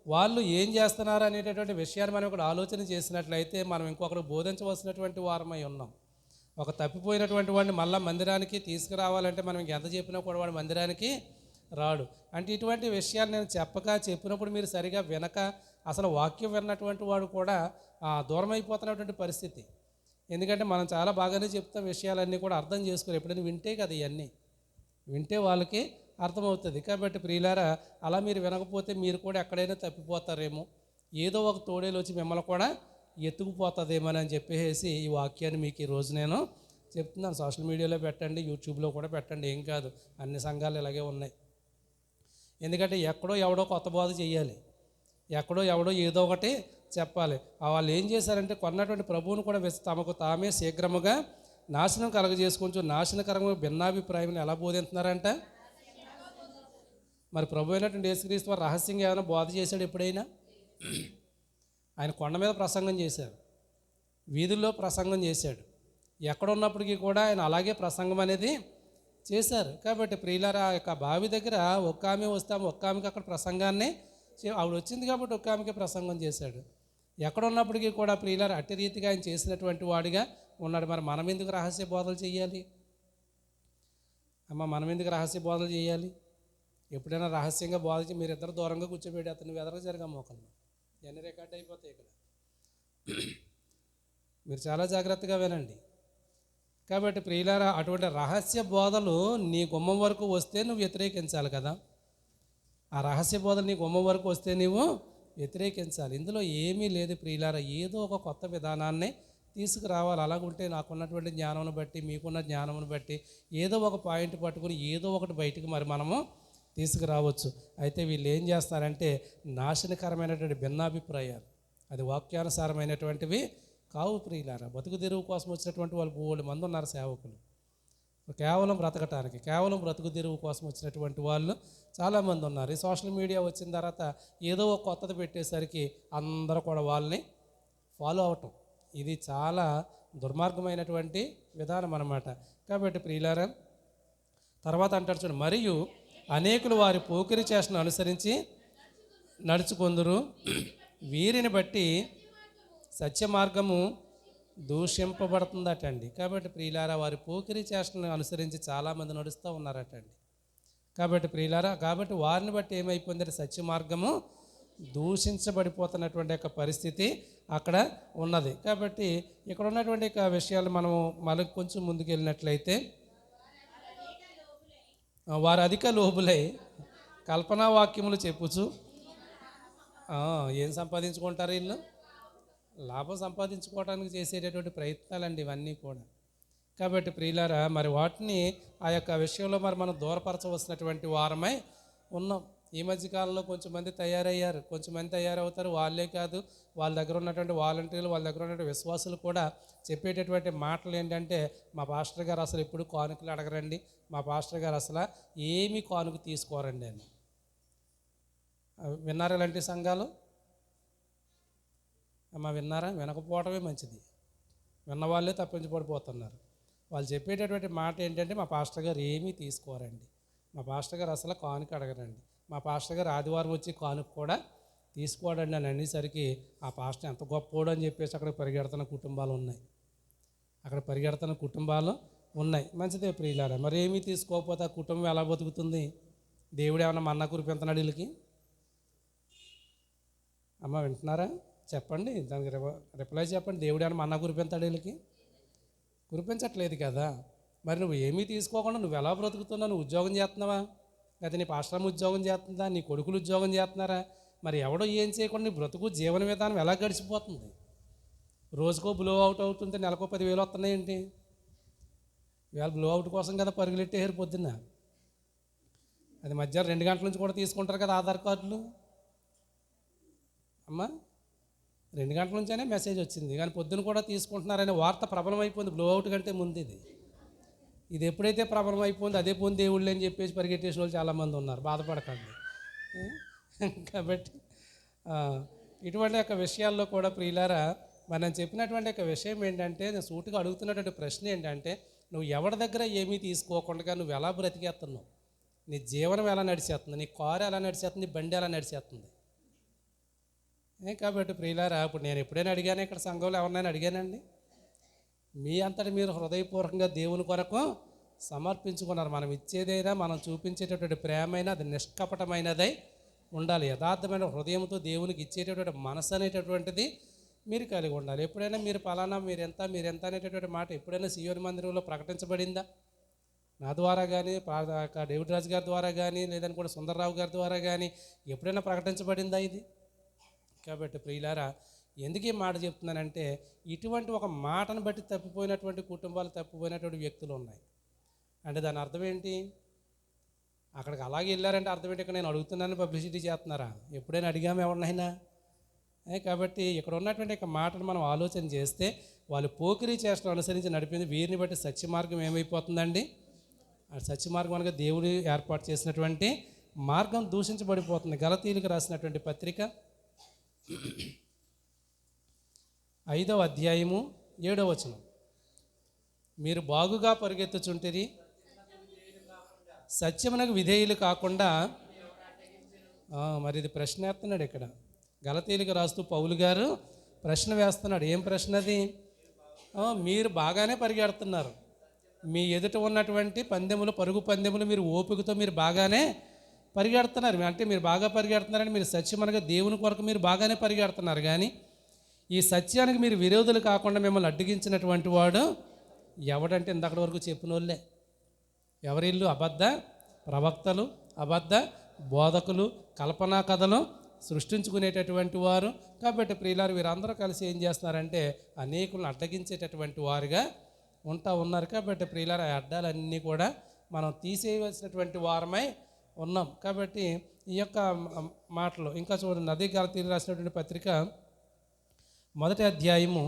వాళ్ళు ఏం చేస్తున్నారు అనేటటువంటి విషయాన్ని మనం ఇక్కడ ఆలోచన చేసినట్లయితే మనం ఇంకొకరు బోధించవలసినటువంటి వారమై ఉన్నాం. ఒక తప్పిపోయినటువంటి వాడిని మళ్ళీ మందిరానికి తీసుకురావాలంటే మనం ఇంకెంత చెప్పినా కూడా వాడు మందిరానికి రాడు. అంటే ఇటువంటి విషయాలు నేను చెప్పినప్పుడు మీరు సరిగా వినక అసలు వాక్యం విన్నటువంటి వాడు కూడా దూరం అయిపోతున్నటువంటి పరిస్థితి. ఎందుకంటే మనం చాలా బాగానే చెప్తాం, విషయాలన్నీ కూడా అర్థం చేసుకోరు. ఎప్పుడైనా వింటే కదా, ఇవన్నీ వింటే వాళ్ళకి అర్థమవుతుంది. కాబట్టి ప్రియులారా అలా మీరు వినకపోతే మీరు కూడా ఎక్కడైనా తప్పిపోతారేమో, ఏదో ఒక తోడేలు వచ్చి మిమ్మల్ని కూడా ఎత్తుకుపోతుందేమో అని చెప్పేసి ఈ వాక్యాన్ని మీకు ఈరోజు నేను చెప్తున్నాను, సోషల్ మీడియాలో పెట్టండి, యూట్యూబ్లో కూడా పెట్టండి, ఏం కాదు. అన్ని సంఘాలు ఇలాగే ఉన్నాయి. ఎందుకంటే ఎక్కడో ఎవడో కొత్త బోధ చేయాలి, ఎక్కడో ఎవడో ఏదో ఒకటి చెప్పాలి. వాళ్ళు ఏం చేశారంటే కొన్నటువంటి ప్రభువును కూడా తమకు తామే శీఘ్రముగా నాశనం కలగజేసుకుంటూ నాశనకరంగా భిన్నాభిప్రాయం ఎలా బోధిస్తున్నారంట. మరి ప్రభు అయినటువంటి యేసుక్రీస్తు వారు రహస్యంగా ఏమైనా బోధ చేశాడు ఎప్పుడైనా? ఆయన కొండ మీద ప్రసంగం చేశాడు, వీధుల్లో ప్రసంగం చేశాడు, ఎక్కడున్నప్పటికీ కూడా ఆయన అలాగే ప్రసంగం అనేది చేశారు. కాబట్టి ప్రియులారా, ఆ యొక్క బావి దగ్గర ఒక్క ఆమె వస్తాము, ఒక్క ఆమెకి అక్కడ ప్రసంగాన్ని ఆవిడ వచ్చింది కాబట్టి ఒక్క ఆమెకి ప్రసంగం చేశాడు. ఎక్కడున్నప్పటికీ కూడా ప్రియులారా అట్టి రీతిగా ఆయన చేసినటువంటి వాడిగా ఉన్నాడు. మరి మనం ఎందుకు రహస్య బోధలు చేయాలి అమ్మ? మనం ఎందుకు రహస్య బోధలు చేయాలి? ఎప్పుడైనా రహస్యంగా బోధించి మీరిద్దరు దూరంగా కూర్చోబెట్టి అతను ఎదరగా జరగమ్మ ఒకళ్ళు, ఇవన్నీ రికార్డ్ అయిపోతాయి ఇక్కడ. మీరు చాలా జాగ్రత్తగా వినండి. కాబట్టి ప్రియులారా, అటువంటి రహస్య బోధలు నీ గుమ్మం వరకు వస్తే నువ్వు వ్యతిరేకించాలి కదా. ఆ రహస్య బోధలు నీ గుమ్మం వరకు వస్తే నువ్వు వ్యతిరేకించాలి. ఇందులో ఏమీ లేదు ప్రియులారా, ఏదో ఒక కొత్త విధానాన్ని తీసుకురావాలి. అలాగుంటే నాకున్నటువంటి జ్ఞానమును బట్టి, మీకున్న జ్ఞానమును బట్టి ఏదో ఒక పాయింట్ పట్టుకుని ఏదో ఒకటి బయటకు మరి మనము తీసుకురావచ్చు. అయితే వీళ్ళు ఏం చేస్తారంటే నాశనకరమైనటువంటి భిన్నాభిప్రాయాలు, అది వాక్యానుసారమైనటువంటివి కావు ప్రియులారా. బతుకు తెరువు కోసం వచ్చినటువంటి వాళ్ళు 3 మంది ఉన్నారు సేవకులు, కేవలం బ్రతకటానికి, కేవలం బ్రతుకు తెరువు కోసం వచ్చినటువంటి వాళ్ళు చాలామంది ఉన్నారు. ఈ సోషల్ మీడియా వచ్చిన తర్వాత ఏదో ఒక కొత్తది పెట్టేసరికి అందరూ కూడా వాళ్ళని ఫాలో అవటం, ఇది చాలా దుర్మార్గమైనటువంటి విధానం అన్నమాట. కాబట్టి ప్రియులారా, తర్వాత అంటాడు చూడండి, మరియు అనేకులు వారి పోకిరి చేష్టను అనుసరించి నడుచుకొందురు, వీరిని బట్టి సత్య మార్గము దూషింపబడుతుందటండి. కాబట్టి ప్రియులారా, వారి పోకిరి చేష్టను అనుసరించి చాలామంది నడుస్తూ ఉన్నారటండి. కాబట్టి ప్రియులారా, కాబట్టి వారిని బట్టి ఏమైపోయిందంటే సత్య మార్గము దూషించబడిపోతున్నటువంటి యొక్క పరిస్థితి అక్కడ ఉన్నది. కాబట్టి ఇక్కడ ఉన్నటువంటి విషయాలు మనము మళ్ళీ కొంచెం ముందుకు వెళ్ళినట్లయితే, వారు అధిక లోబులై కల్పనా వాక్యములు చెప్పుచు ఏం సంపాదించుకుంటారు వీళ్ళు? లాభం సంపాదించుకోవడానికి చేసేటటువంటి ప్రయత్నాలండి ఇవన్నీ కూడా. కాబట్టి ప్రియులారా, మరి వాటిని ఆ యొక్క విషయంలో మరి మనం దూరపరచవలసినటువంటి వారమై ఉన్నాం. ఈ మధ్యకాలంలో కొంచెం మంది తయారయ్యారు, కొంచెం మంది తయారవుతారు. వాళ్ళే కాదు, వాళ్ళ దగ్గర ఉన్నటువంటి వాలంటీర్లు, వాళ్ళ దగ్గర ఉన్నటువంటి విశ్వాసులు కూడా చెప్పేటటువంటి మాటలు ఏంటంటే, మా పాస్టర్ గారు అసలు ఎప్పుడు కానుకలు అడగరండి, మా పాస్టర్ గారు అసలు ఏమీ కానుక తీసుకోరండి అని. విన్నారా ఇలాంటి సంఘాలు? అమ్మ విన్నారా? వినకపోవడమే మంచిది. విన్నవాళ్ళే తప్పించబడిపోతున్నారు. వాళ్ళు చెప్పేటటువంటి మాట ఏంటంటే, మా పాస్టర్ గారు ఏమీ తీసుకోరండి, మా పాస్టర్ గారు అసలు కానుక అడగరండి, మా పాస్టర్ గారు ఆదివారం వచ్చి కానుక కూడా తీసుకోవడండి అని అనేసరికి ఆ పాస్టర్ ఎంత గొప్పోడు అని చెప్పేసి అక్కడ పరిగెడుతున్న కుటుంబాలు ఉన్నాయి, అక్కడ పరిగెడుతున్న కుటుంబాలు ఉన్నాయి. మంచిదే ప్రియులారా, మరి ఏమీ తీసుకోకపోతే ఆ కుటుంబం ఎలా బతుకుతుంది? దేవుడు ఏమన్నా మన్నా కురిపెంతున్నాడు వీళ్ళకి? అమ్మ వింటున్నారా? చెప్పండి, దానికి రిప్లై చెప్పండి. దేవుడు ఏమన్నా మన్నా కురిపెంతాడు వీళ్ళకి? కురిపించట్లేదు కదా. మరి నువ్వు ఏమీ తీసుకోకుండా నువ్వు ఎలా బ్రతుకుతున్నావు? నువ్వు ఉద్యోగం చేస్తున్నావా? లేదా నీ పాస్టరమ్మ ఉద్యోగం చేస్తుందా? నీ కొడుకులు ఉద్యోగం చేస్తున్నారా? మరి ఎవడో ఏం చేయకుండా నీ బ్రతుకు జీవన విధానం ఎలా గడిచిపోతుంది? రోజుకో బ్లో అవుట్ అవుతుంటే నెలకో 10,000 వస్తున్నాయేంటి? ఇవాళ బ్లో అవుట్ కోసం కదా పరుగులెట్టేసారు పొద్దున్న. అది మధ్యాహ్నం 2 గంటల నుంచి కూడా తీసుకుంటారు కదా ఆధార్ కార్డులు. అమ్మా 2 గంటల నుంచైనా మెసేజ్ వచ్చింది, కానీ పొద్దున కూడా తీసుకుంటున్నారనే వార్త ప్రబలం అయిపోయింది బ్లో అవుట్ కంటే ముందు. ఇది ఎప్పుడైతే ప్రబలం అయిపోయింది, అదే పోయింది దేవుళ్ళు అని చెప్పేసి పరిగెట్టేసిన వాళ్ళు చాలామంది ఉన్నారు. బాధపడకండి. కాబట్టి ఇటువంటి యొక్క విషయాల్లో కూడా ప్రియులారా, మనం చెప్పినటువంటి యొక్క విషయం ఏంటంటే, నేను సూటిగా అడుగుతున్నటువంటి ప్రశ్న ఏంటంటే, నువ్వు ఎవరి దగ్గర ఏమీ తీసుకోకుండా నువ్వు ఎలా బ్రతికేస్తున్నావు? నీ జీవనం ఎలా నడిచేస్తుంది? నీ కారు ఎలా నడిచేస్తుంది? నీ బండి ఎలా నడిచేస్తుంది? కాబట్టి ప్రియులారా, ఇప్పుడు నేను ఎప్పుడైనా అడిగాను, ఇక్కడ సంఘంలో ఎవరినైనా అడిగానండి? మీ అంతటి మీరు హృదయపూర్వకంగా దేవుని కొరకు సమర్పించుకున్నారు. మనం ఇచ్చేదైనా, మనం చూపించేటటువంటి ప్రేమైనా అది నిష్కపటమైనదై ఉండాలి. యథార్థమైన హృదయంతో దేవునికి ఇచ్చేటటువంటి మనసు అనేటటువంటిది మీరు కలిగి ఉండాలి. ఎప్పుడైనా మీరు పలానా మీరెంత అనేటటువంటి మాట ఎప్పుడైనా సీయోని మందిరంలో ప్రకటించబడిందా? నా ద్వారా కానీ, డేవిడ్ రాజు గారి ద్వారా కానీ, లేదని కూడా సుందర్రావు గారి ద్వారా కానీ ఎప్పుడైనా ప్రకటించబడిందా ఇది? కాబట్టి ప్రియులారా, ఎందుకు ఈ మాట చెప్తున్నానంటే ఇటువంటి ఒక మాటను బట్టి తప్పిపోయినటువంటి కుటుంబాలు, తప్పిపోయినటువంటి వ్యక్తులు ఉన్నాయి. అంటే దాని అర్థం ఏంటి? అక్కడికి అలాగే వెళ్ళారంటే అర్థం ఏంటి? ఇక్కడ నేను అడుగుతున్నాను పబ్లిసిటీ చేస్తున్నారా? ఎప్పుడైనా అడిగాము ఎవరినైనా? కాబట్టి ఇక్కడ ఉన్నటువంటి ఒక మాటను మనం ఆలోచన చేస్తే వాళ్ళు పోకిరీ చేష్టలు అనుసరించి నడిపింది, వీరిని బట్టి సత్య మార్గం ఏమైపోతుందండి? ఆ సత్య మార్గం అనగా దేవుడు ఏర్పాటు చేసినటువంటి మార్గం దూషించబడిపోతుంది. గలతీయులకు రాసినటువంటి పత్రిక 5వ అధ్యాయము 7వ వచనం, మీరు బాగుగా పరిగెత్తుచుంటిరి, సత్యమునకు విధేయులు కాకుండా. మరి ఇది ప్రశ్న వేస్తున్నాడు ఇక్కడ గలతీయులకు రాస్తూ పౌలు గారు ప్రశ్న వేస్తున్నాడు. ఏం ప్రశ్న అది? మీరు బాగానే పరిగెడుతున్నారు, మీ ఎదుట ఉన్నటువంటి పందెములు, పరుగు పందెములు మీరు ఓపికతో మీరు బాగానే పరిగెడుతున్నారు. అంటే మీరు బాగా పరిగెడుతున్నారని మీరు సత్యమనగా దేవుని కొరకు మీరు బాగానే పరిగెడుతున్నారు. కానీ ఈ సత్యానికి మీరు విరోధులు కాకుండా మిమ్మల్ని అడ్డగించినటువంటి వాడు ఎవడంటే ఇంతకటి వరకు చెప్పిన వాళ్ళే. ఎవరిల్లు? అబద్ధ ప్రవక్తలు, అబద్ధ బోధకులు, కల్పనా కథలు సృష్టించుకునేటటువంటి వారు. కాబట్టి ప్రియులారు వీరందరూ కలిసి ఏం చేస్తున్నారంటే అనేకులను అడ్డగించేటటువంటి వారుగా ఉన్నారు. కాబట్టి ప్రియులారు ఆ అడ్డాలన్నీ కూడా మనం తీసేయవలసినటువంటి వారమై ఉన్నాం. కాబట్టి ఈ యొక్క మాటలు ఇంకా చూడండి, అదే గలతీయులకు రాసినటువంటి పత్రిక మొదటి అధ్యాయము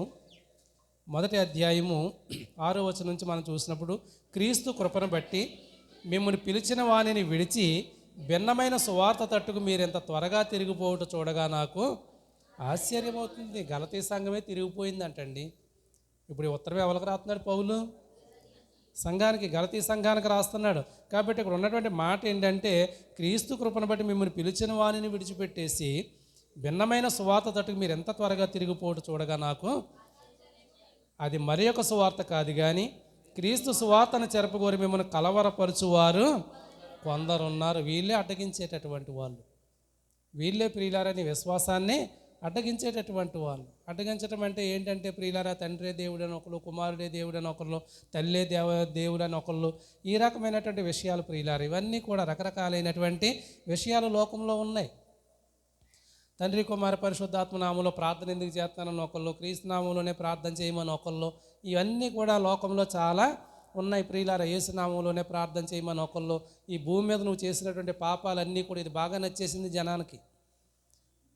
6వ వచనం నుంచి మనం చూసినప్పుడు, క్రీస్తు కృపను బట్టి మిమ్మల్ని పిలిచిన వానిని విడిచి భిన్నమైన సువార్త తట్టుకు మీరెంత త్వరగా తిరిగిపోవట చూడగా నాకు ఆశ్చర్యమవుతుంది. గలతీ సంఘమే తిరిగిపోయిందంటండి. ఇప్పుడు ఉత్తరం ఎవరికి రాస్తున్నాడు పౌలు? సంఘానికి, గలతీ సంఘానికి రాస్తున్నాడు. కాబట్టి ఇక్కడ ఉన్నటువంటి మాట ఏంటంటే క్రీస్తు కృపను బట్టి మిమ్మల్ని పిలిచిన వానిని విడిచిపెట్టేసి భిన్నమైన సువార్త తట్టుకు మీరు ఎంత త్వరగా తిరిగిపోవట చూడగా నాకు. అది మరి ఒక సువార్త కాదు కానీ క్రీస్తు సువార్తను చెరపగోరి మిమ్మల్ని కలవరపరుచువారు కొందరున్నారు. వీళ్ళే అడ్డగించేటటువంటి వాళ్ళు, వీళ్ళే ప్రియులారని విశ్వాసాన్ని అడ్డగించేటటువంటి వాళ్ళు. అడ్డగించడం అంటే ఏంటంటే ప్రియులారా, తండ్రే దేవుడని ఒకళ్ళు, కుమారుడే దేవుడని ఒకళ్ళు, తల్లే దేవుడని ఒకళ్ళు, ఈ రకమైనటువంటి విషయాలు ప్రియులారు. ఇవన్నీ కూడా రకరకాలైనటువంటి విషయాలు లోకంలో ఉన్నాయి. తండ్రి కుమార పరిశుద్ధాత్మ నామంలో ప్రార్థన ఎందుకు చేస్తానని ఒకళ్ళు, క్రీస్తు నామంలోనే ప్రార్థన చేయమని ఒకళ్ళు, ఇవన్నీ కూడా లోకంలో చాలా ఉన్నాయి ప్రియులారా. యేసు నామంలోనే ప్రార్థన చేయమని ఒకళ్ళు. ఈ భూమి మీద నువ్వు చేసినటువంటి పాపాలన్నీ కూడా, ఇది బాగా నచ్చేసింది జనానికి.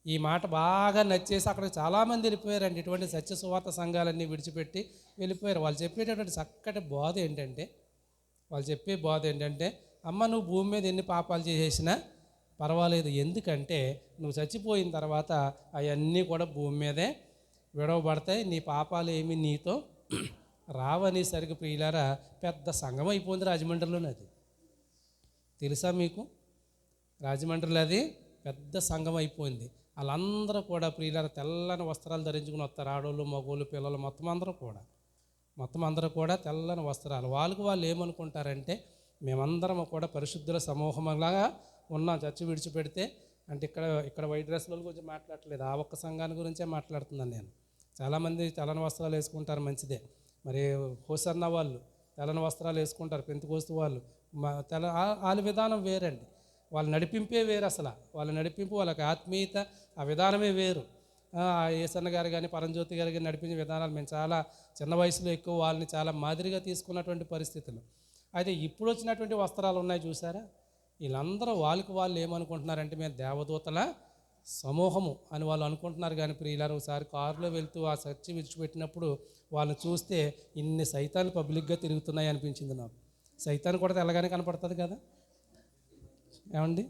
ఈ మాట బాగా నచ్చేసి అక్కడికి చాలామంది వెళ్ళిపోయారండి. ఇటువంటి సత్య సువార్త సంఘాలన్నీ విడిచిపెట్టి వెళ్ళిపోయారు. వాళ్ళు చెప్పేటటువంటి చక్కటి బోధ ఏంటంటే, అమ్మ నువ్వు భూమి మీద ఎన్ని పాపాలు చేసేసినా పర్వాలేదు, ఎందుకంటే నువ్వు చచ్చిపోయిన తర్వాత అవన్నీ కూడా భూమి మీదే విడవబడతాయి, నీ పాపాలు ఏమి నీతో రావనేసరికి ప్రియులారా పెద్ద సంఘం అయిపోయింది రాజమండ్రిలోనే. అది తెలుసా మీకు? రాజమండ్రిలో అది పెద్ద సంఘం అయిపోయింది. వాళ్ళందరూ కూడా ప్రియులారా తెల్లని వస్త్రాలు ధరించుకుని వస్తారు. ఆడోళ్ళు, మగోళ్ళు, పిల్లలు మొత్తం అందరూ కూడా తెల్లని వస్త్రాలు. వాళ్ళు ఏమనుకుంటారంటే మేమందరం కూడా పరిశుద్ధుల సమూహంలాగా ఉన్నాం. చర్చి విడిచిపెడితే అంటే ఇక్కడ వైట్ డ్రెస్ల గురించి మాట్లాడట్లేదు, ఆ ఒక్క సంఘాన్ని గురించే మాట్లాడుతున్నాను నేను. చాలామంది తెల్లని వస్త్రాలు వేసుకుంటారు, మంచిదే. మరి హోసన్న వాళ్ళు తెల్లని వస్త్రాలు వేసుకుంటారు, పెంతెకోస్తు వాళ్ళు వాళ్ళ విధానం వేరండి. వాళ్ళ నడిపింపే వేరు. అసలు వాళ్ళ నడిపింపు, వాళ్ళకి ఆత్మీయత, ఆ విధానమే వేరు. ఏసన్న గారు కానీ పరంజ్యోతి గారు కానీ నడిపించే విధానాలు మేము చాలా చిన్న వయసులో ఎక్కువ వాళ్ళని చాలా మాదిరిగా తీసుకున్నటువంటి పరిస్థితులు. అయితే ఇప్పుడు వచ్చినటువంటి వస్త్రాలు ఉన్నాయి చూసారా, వీళ్ళందరూ వాళ్ళు ఏమనుకుంటున్నారంటే మేము దేవదూతల సమూహము అని వాళ్ళు అనుకుంటున్నారు. కానీ ప్రియులారు ఒకసారి కారులో వెళ్తూ ఆ చర్చి విడిచిపెట్టినప్పుడు వాళ్ళని చూస్తే ఇన్ని సైతాన్లు పబ్లిక్గా తిరుగుతున్నాయి అనిపించింది నాకు. సైతాన్ కూడా తెల్లగానే కనపడుతుంది కదా ఏమండి?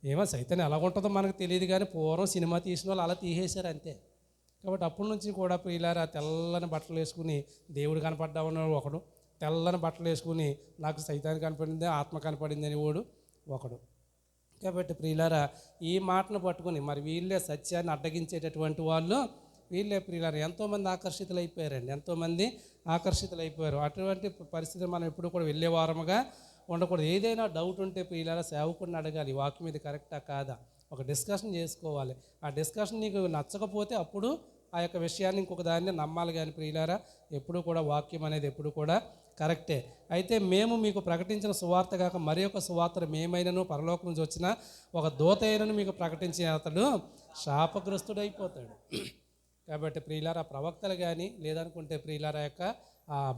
ఏమో సైతాన్ ఎలా ఉంటుందో మనకు తెలియదు, కానీ పూర్వం సినిమా తీసిన వాళ్ళు అలా తీసేశారు అంతే. కాబట్టి అప్పటి నుంచి కూడా ప్రియులారా తెల్లని బట్టలు వేసుకుని దేవుడు కనపడ్డా ఉన్నాడు ఒకడు, తెల్లని బట్టలు వేసుకుని నాకు సైతాన్ కనపడింది, ఆత్మ కనపడింది అని ఒకడు. కాబట్టి ప్రియులారా ఈ మాటను పట్టుకుని మరి వీళ్ళే సత్యాన్ని అడ్డగించేటటువంటి వాళ్ళు, వీళ్ళే ప్రియులారా ఎంతోమంది ఆకర్షితులైపోయారు. అటువంటి పరిస్థితి మనం ఎప్పుడు కూడా వెళ్ళే వారముగా ఉండకూడదు. ఏదైనా డౌట్ ఉంటే ప్రియులారా సేవకుడిని అడగాలి, వాక్యం ఇది కరెక్టా కాదా, ఒక డిస్కషన్ చేసుకోవాలి. ఆ డిస్కషన్ నీకు నచ్చకపోతే అప్పుడు ఆ యొక్క విషయాన్ని ఇంకొక దాన్ని నమ్మాలి. కానీ ప్రియులారా ఎప్పుడు కూడా వాక్యం అనేది ఎప్పుడు కూడా కరెక్టే. అయితే మేము మీకు ప్రకటించిన సువార్త కాక మరి ఒక సువార్త మేమైనను పరలోకం నుంచి వచ్చిన ఒక దూత అయినను మీకు ప్రకటించిన అతడు శాపగ్రస్తుడైపోతాడు. కాబట్టి ప్రియులారా ప్రవక్తలు కానీ లేదనుకుంటే ప్రియులారా యొక్క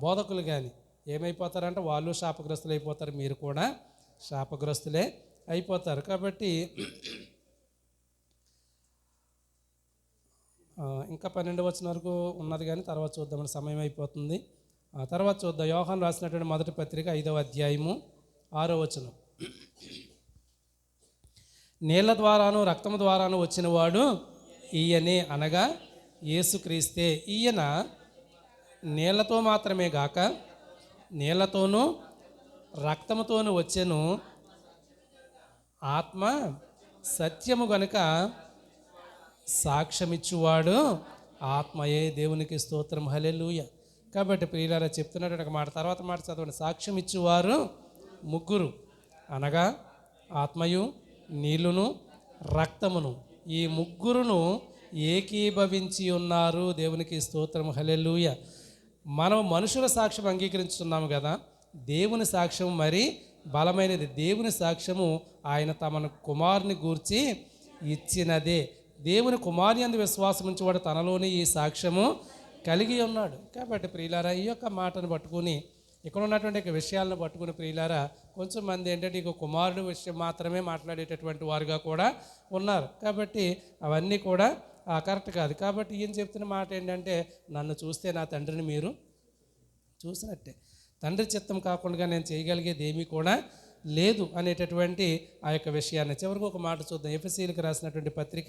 బోధకులు కానీ ఏమైపోతారంటే వాళ్ళు శాపగ్రస్తులు అయిపోతారు, మీరు కూడా శాపగ్రస్తులే అయిపోతారు. కాబట్టి ఇంకా 12 వచనం వరకు ఉన్నది కానీ తర్వాత చూద్దామని సమయం అయిపోతుంది. తర్వాత చూద్దాం. యోహాను రాసినటువంటి మొదటి పత్రిక 5వ అధ్యాయము 6వ వచనం. నీళ్ల ద్వారాను రక్తము ద్వారాను వచ్చినవాడు ఈయనే, అనగా యేసుక్రీస్తే. ఈయన నీళ్లతో మాత్రమే గాక నీళ్లతోనూ రక్తముతోనూ వచ్చెను, ఆత్మ సత్యము గనుక సాక్ష్యమిచ్చువాడు ఆత్మయే. దేవునికి స్తోత్రం, హల్లెలూయా. కాబట్టి ప్రియులారా చెప్తున్నటువంటి ఒక మాట, తర్వాత మాట చదవండి. సాక్ష్యం ఇచ్చువారు ముగ్గురు, అనగా ఆత్మయు నీళ్లును రక్తమును, ఈ ముగ్గురును ఏకీభవించి ఉన్నారు. దేవునికి స్తోత్రం, హల్లెలూయా. మనం మనుషుల సాక్ష్యం అంగీకరించుతున్నాము కదా, దేవుని సాక్ష్యం మరి బలమైనది. దేవుని సాక్ష్యము ఆయన తమను కుమారుని గూర్చి ఇచ్చినదే. దేవుని కుమారుని యందు విశ్వాసం ఉంచేవాడు తనలోని ఈ సాక్ష్యము కలిగి ఉన్నాడు. కాబట్టి ప్రియులారా ఈ యొక్క మాటను పట్టుకుని, ఇక్కడ ఉన్నటువంటి విషయాలను పట్టుకుని ప్రియులారా కొంచెం మంది ఏంటంటే ఇక కుమారుడు విషయం మాత్రమే మాట్లాడేటటువంటి వారుగా కూడా ఉన్నారు. కాబట్టి అవన్నీ కూడా కరెక్ట్ కాదు. కాబట్టి ఈయన చెప్తున్న మాట ఏంటంటే, నన్ను చూస్తే నా తండ్రిని మీరు చూసినట్టే. తండ్రి చిత్తం కాకుండా నేను చేయగలిగేది ఏమీ కూడా లేదు అనేటటువంటి ఆ యొక్క విషయాన్ని. చివరికి ఒక మాట చూద్దాం. ఎఫెసీయులకు రాసినటువంటి పత్రిక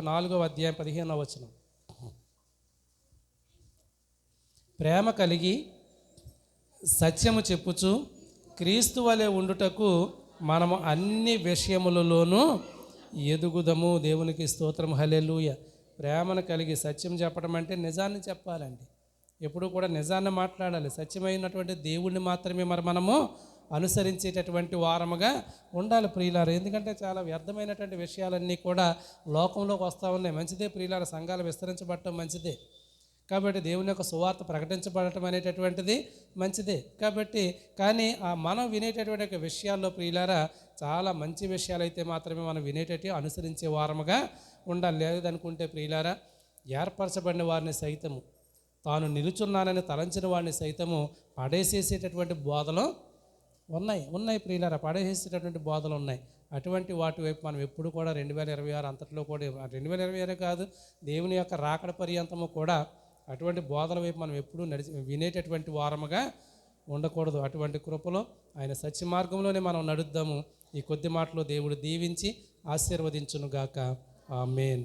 4వ అధ్యాయం 15వ వచనం. ప్రేమ కలిగి సత్యము చెప్పుచు క్రీస్తు వలె ఉండుటకు మనము అన్ని విషయములలోనూ ఎదుగుదము. దేవునికి స్తోత్రం, హల్లెలూయా. ప్రేమను కలిగి సత్యం చెప్పడం అంటే నిజాన్ని చెప్పాలండి. ఎప్పుడు కూడా నిజాన్ని మాట్లాడాలి. సత్యమైనటువంటి దేవుణ్ణి మాత్రమే మనము అనుసరించేటటువంటి వారముగా ఉండాలి ప్రియులారు. ఎందుకంటే చాలా వ్యర్థమైనటువంటి విషయాలన్నీ కూడా లోకంలోకి వస్తూ ఉన్నాయి. మంచిదే ప్రియులారు, సంఘాలు విస్తరించబడటం మంచిదే. కాబట్టి దేవుని యొక్క సువార్త ప్రకటించబడటం అనేటటువంటిది మంచిదే. కాబట్టి కానీ మనం వినేటటువంటి విషయాల్లో ప్రియులారా చాలా మంచి విషయాలు అయితే మాత్రమే మనం వినేటట్టు అనుసరించే వారముగా ఉండాలి. లేదనుకుంటే ప్రియులారా ఏర్పరచబడిన వారిని సైతము, తాను నిలుచున్నానని తలంచిన వారిని సైతము పడేసేసేటటువంటి బోధలు ఉన్నాయి ప్రియులారా. పడేసేటటువంటి బోధలు ఉన్నాయి. అటువంటి వాటి వైపు మనం ఎప్పుడు కూడా 2026 అంతట్లో కూడా 2026 కాదు, దేవుని యొక్క రాకడ పర్యంతము కూడా అటువంటి బోధల వైపు మనం ఎప్పుడూ వినేటటువంటి వారముగా ఉండకూడదు. అటువంటి కృపలో ఆయన సత్య మార్గంలోనే మనం నడుద్దాము. ఈ కొద్ది మాటలో దేవుడు దీవించి ఆశీర్వదించునుగాక. ఆమేన్.